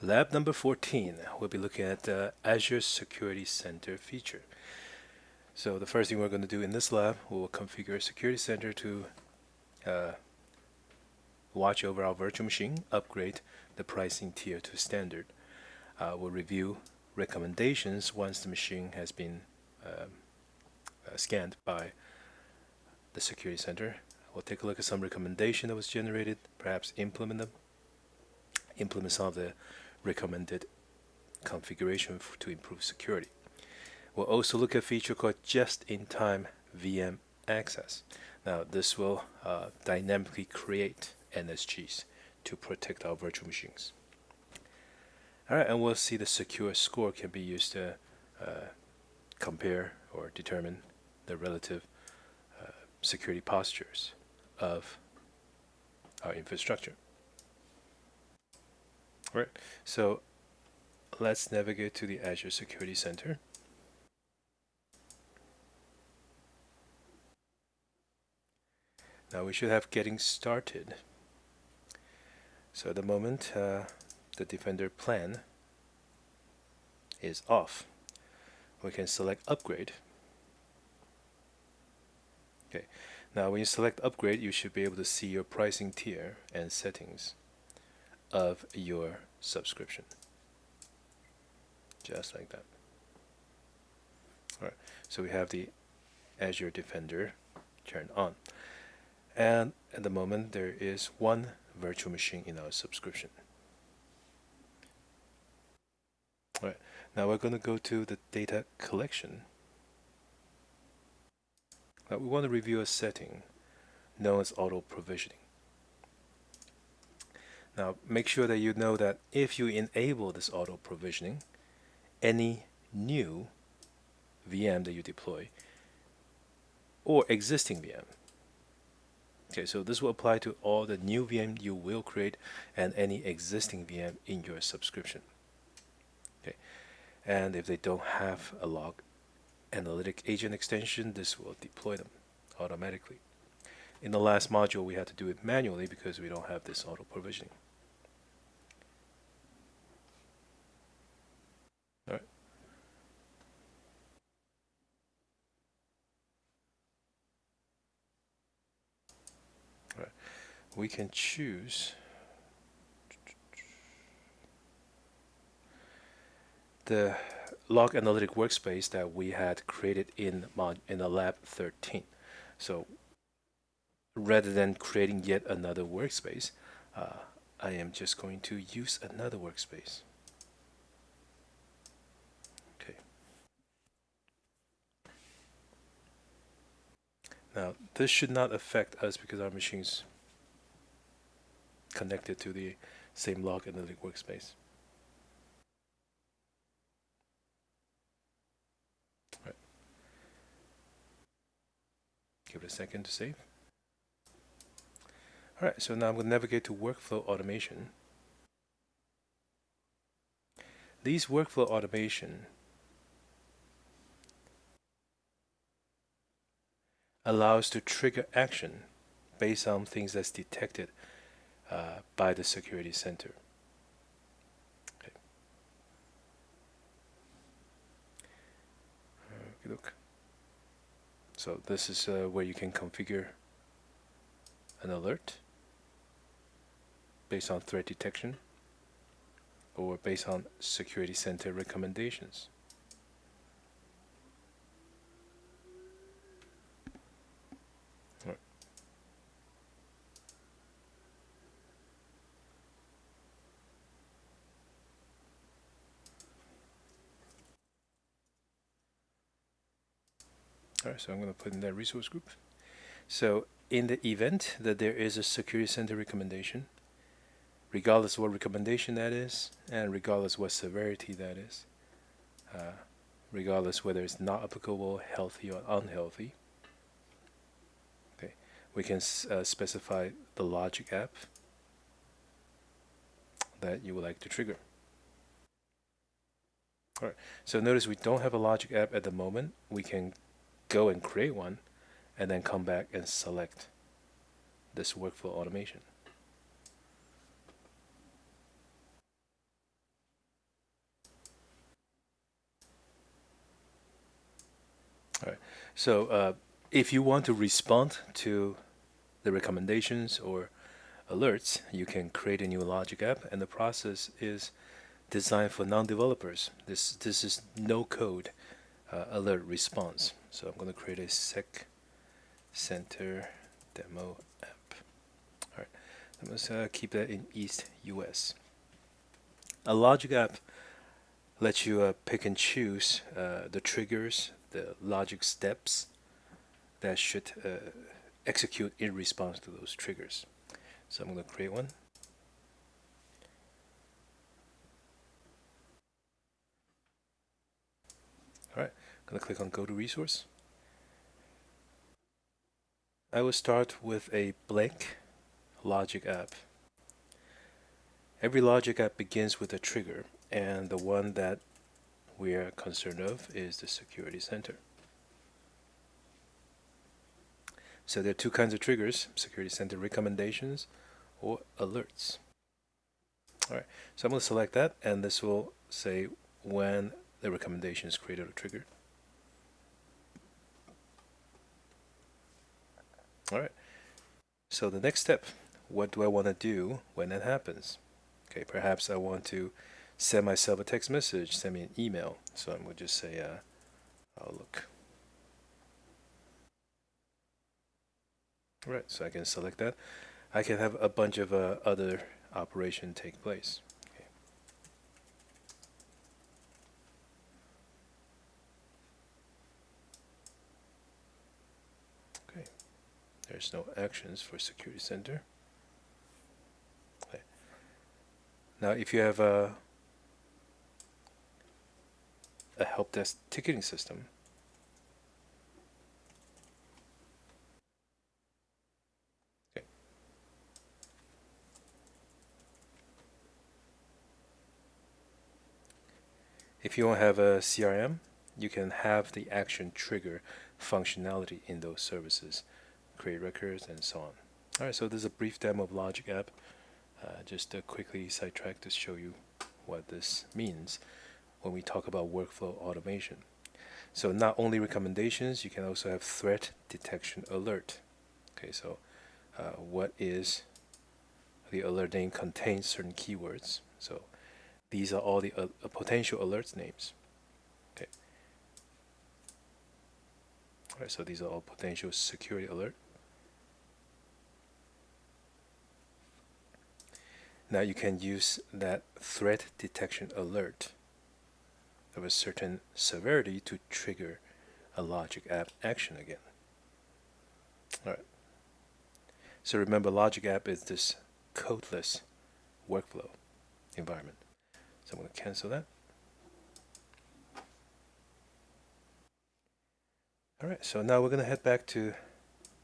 Lab number 14, we'll be looking at the Azure Security Center feature. So the first thing we're going to do in this lab, we will configure a Security Center to watch over our virtual machine, upgrade the pricing tier to standard. We'll review recommendations once the machine has been scanned by the Security Center. We'll take a look at some recommendation that was generated, perhaps implement them, implement some of the recommended configuration to improve security. We'll also look at a feature called just-in-time VM access. Now, this will dynamically create NSGs to protect our virtual machines. All right, and we'll see the secure score can be used to compare or determine the relative security postures of our infrastructure. All right, so let's navigate to the Azure Security Center. Now we should have getting started. So at the moment, the Defender plan is off. We can select upgrade. Okay. Now when you select upgrade, you should be able to see your pricing tier and settings of your subscription. Just like that. All right. So we have the Azure Defender turned on. And at the moment, there is one virtual machine in our subscription. All right. Now we're going to go to the data collection. Now we want to review a setting known as auto provisioning. Now make sure that you know that if you enable this auto provisioning, any new VM that you deploy or existing VM. Okay, so this will apply to all the new VM you will create and any existing VM in your subscription. Okay, and if they don't have a log analytic agent extension, this will deploy them automatically. In the last module, we had to do it manually because we don't have this auto provisioning. All right. All right. We can choose the log analytic workspace that we had created in the lab 13. So rather than creating yet another workspace, I am just going to use another workspace. Okay. Now this should not affect us because our machine's connected to the same log analytic workspace. Right. Give it a second to save. All right, so now I'm going to navigate to workflow automation. These workflow automation allows to trigger action based on things that's detected by the security center. Okay. Look. So this is where you can configure an alert based on threat detection or based on security center recommendations. Right. All right, so I'm going to put in that resource group. So in the event that there is a security center recommendation, regardless what recommendation that is, and regardless what severity that is, regardless whether it's not applicable, healthy or unhealthy, okay, we can specify the logic app that you would like to trigger. All right, so notice we don't have a logic app at the moment. We can go and create one and then come back and select this workflow automation. So if you want to respond to the recommendations or alerts, you can create a new logic app, and the process is designed for non-developers. This is no code alert response. So I'm going to create a sec center demo app. All right, let's keep that in East US. A logic app lets you pick and choose the triggers, the logic steps that should execute in response to those triggers. So I'm going to create one. All right, I'm going to click on Go to Resource. I will start with a blank logic app. Every logic app begins with a trigger, and the one that we are concerned of is the Security Center. So there are two kinds of triggers: Security Center recommendations or alerts. All right, so I'm going to select that, and this will say when the recommendation is created or triggered. All right, so the next step, what do I want to do when that happens? Okay, perhaps I want to send myself a text message, send me an email. So I'm going to just say, Outlook. All right, so I can select that. I can have a bunch of other operation take place. Okay, there's no actions for Security Center. Okay. Now, if you have a help desk ticketing system, okay. If you don't have a CRM, you can have the action trigger functionality in those services, create records, and so on. All right, so this is a brief demo of Logic App. Just to quickly sidetrack to show you what this means when we talk about workflow automation. So not only recommendations, you can also have threat detection alert. Okay, so what is the alert name contains certain keywords. So these are all the potential alerts names. Okay. All right, so these are all potential security alert. Now you can use that threat detection alert of a certain severity to trigger a logic app action again. All right. So remember, logic app is this codeless workflow environment. So I'm going to cancel that. All right, so now we're going to head back to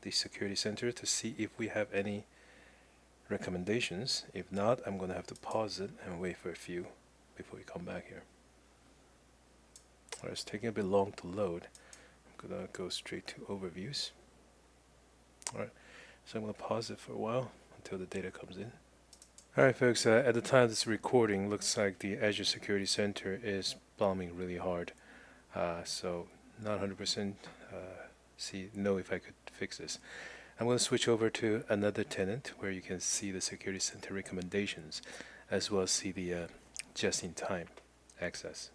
the Security Center to see if we have any recommendations. If not, I'm going to have to pause it and wait for a few before we come back here. All right, it's taking a bit long to load. I'm going to go straight to overviews. All right, so I'm going to pause it for a while until the data comes in. All right, folks, at the time of this recording, looks like the Azure Security Center is bombing really hard. So not 100% know if I could fix this. I'm going to switch over to another tenant where you can see the Security Center recommendations as well as see the just-in-time access.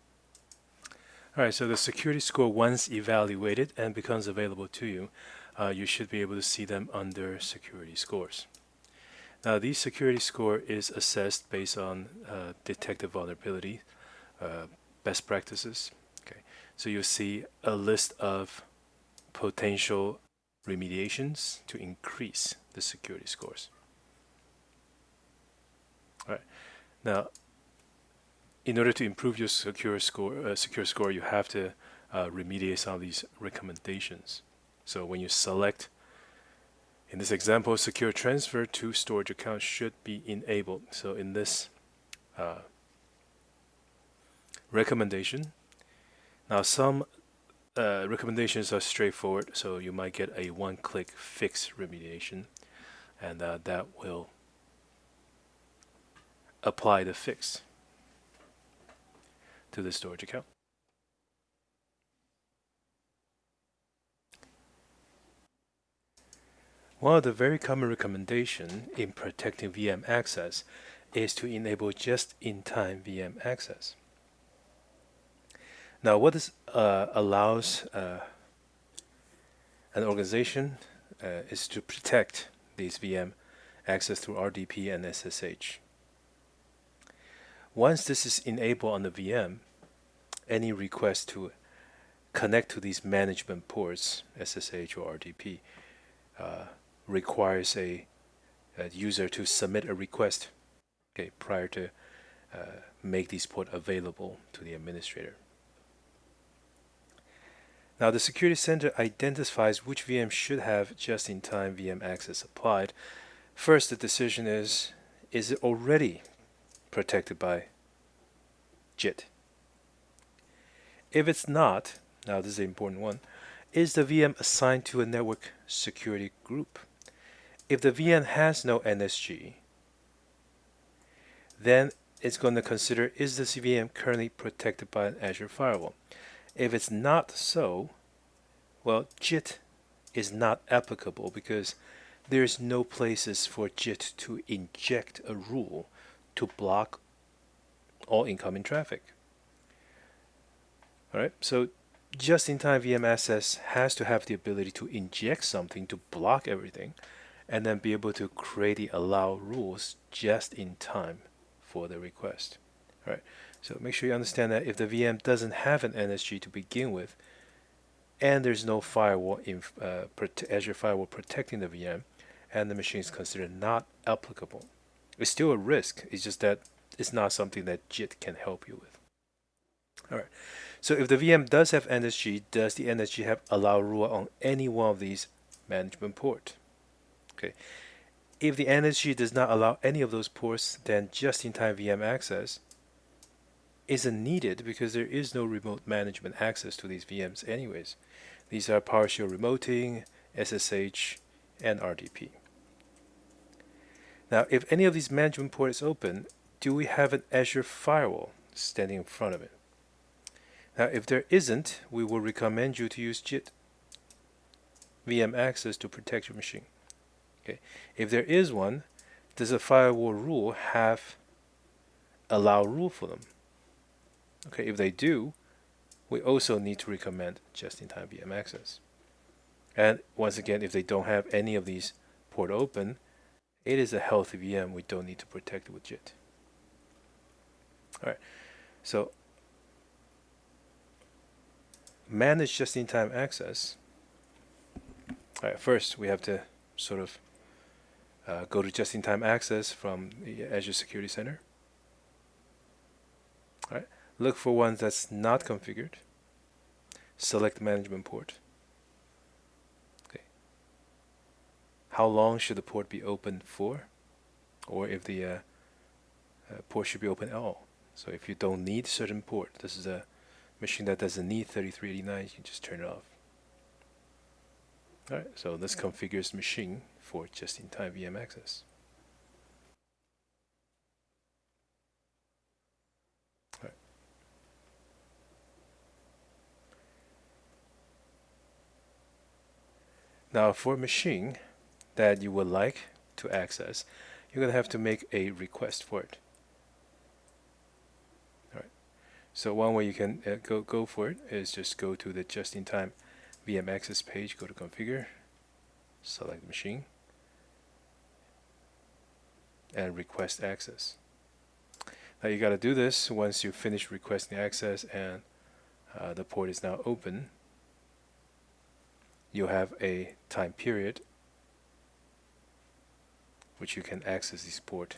All right, so the security score, once evaluated and becomes available to you, you should be able to see them under security scores. Now, the security score is assessed based on detected vulnerability, best practices. Okay, so you'll see a list of potential remediations to increase the security scores. All right. Now, in order to improve your secure score, you have to remediate some of these recommendations. So when you select, in this example, secure transfer to storage account should be enabled. So in this recommendation, now some recommendations are straightforward, so you might get a one-click fix remediation, and that will apply the fix to the storage account. One of the very common recommendation in protecting VM access is to enable just-in-time VM access. Now, what this allows an organization is to protect these VM access through RDP and SSH. Once this is enabled on the VM, any request to connect to these management ports, SSH or RDP, requires a user to submit a request, okay, prior to make these ports available to the administrator. Now, the Security Center identifies which VM should have just-in-time VM access applied. First, the decision is it already protected by JIT? If it's not, now this is an important one, is the VM assigned to a network security group? If the VM has no NSG, then it's going to consider, is this VM currently protected by an Azure firewall? If it's not so, well, JIT is not applicable because there's no places for JIT to inject a rule to block all incoming traffic. All right, so just-in-time VM access has to have the ability to inject something to block everything and then be able to create the allow rules just in time for the request. All right, so make sure you understand that if the VM doesn't have an NSG to begin with and there's no firewall in Azure firewall protecting the VM, and the machine is considered not applicable, it's still a risk. It's just that it's not something that JIT can help you with. All right. So if the VM does have NSG, does the NSG have allow rule on any one of these management ports? Okay. If the NSG does not allow any of those ports, then just-in-time VM access isn't needed because there is no remote management access to these VMs anyways. These are PowerShell remoting, SSH, and RDP. Now, if any of these management ports is open, do we have an Azure firewall standing in front of it? Now, if there isn't, we will recommend you to use JIT VM access to protect your machine. Okay. If there is one, does a firewall rule have allow rule for them? Okay, if they do, we also need to recommend just-in-time VM access. And once again, if they don't have any of these port open, it is a healthy VM. We don't need to protect it with JIT. All right, so manage just-in-time access. All right, first we have to sort of go to just-in-time access from the Azure Security Center. All right, look for one that's not configured. Select management port. Okay. How long should the port be open for? Or if the port should be open at all. So if you don't need certain port, this is a machine that doesn't need 3389, you can just turn it off. All right, so this configures the machine for just-in-time VM access. All right. Now, for a machine that you would like to access, you're going to have to make a request for it. All right. So one way you can go for it is just go to the just-in-time VM access page, go to configure, select machine, and request access. Now you got to do this once you finish requesting access and the port is now open. You'll have a time period which you can access this port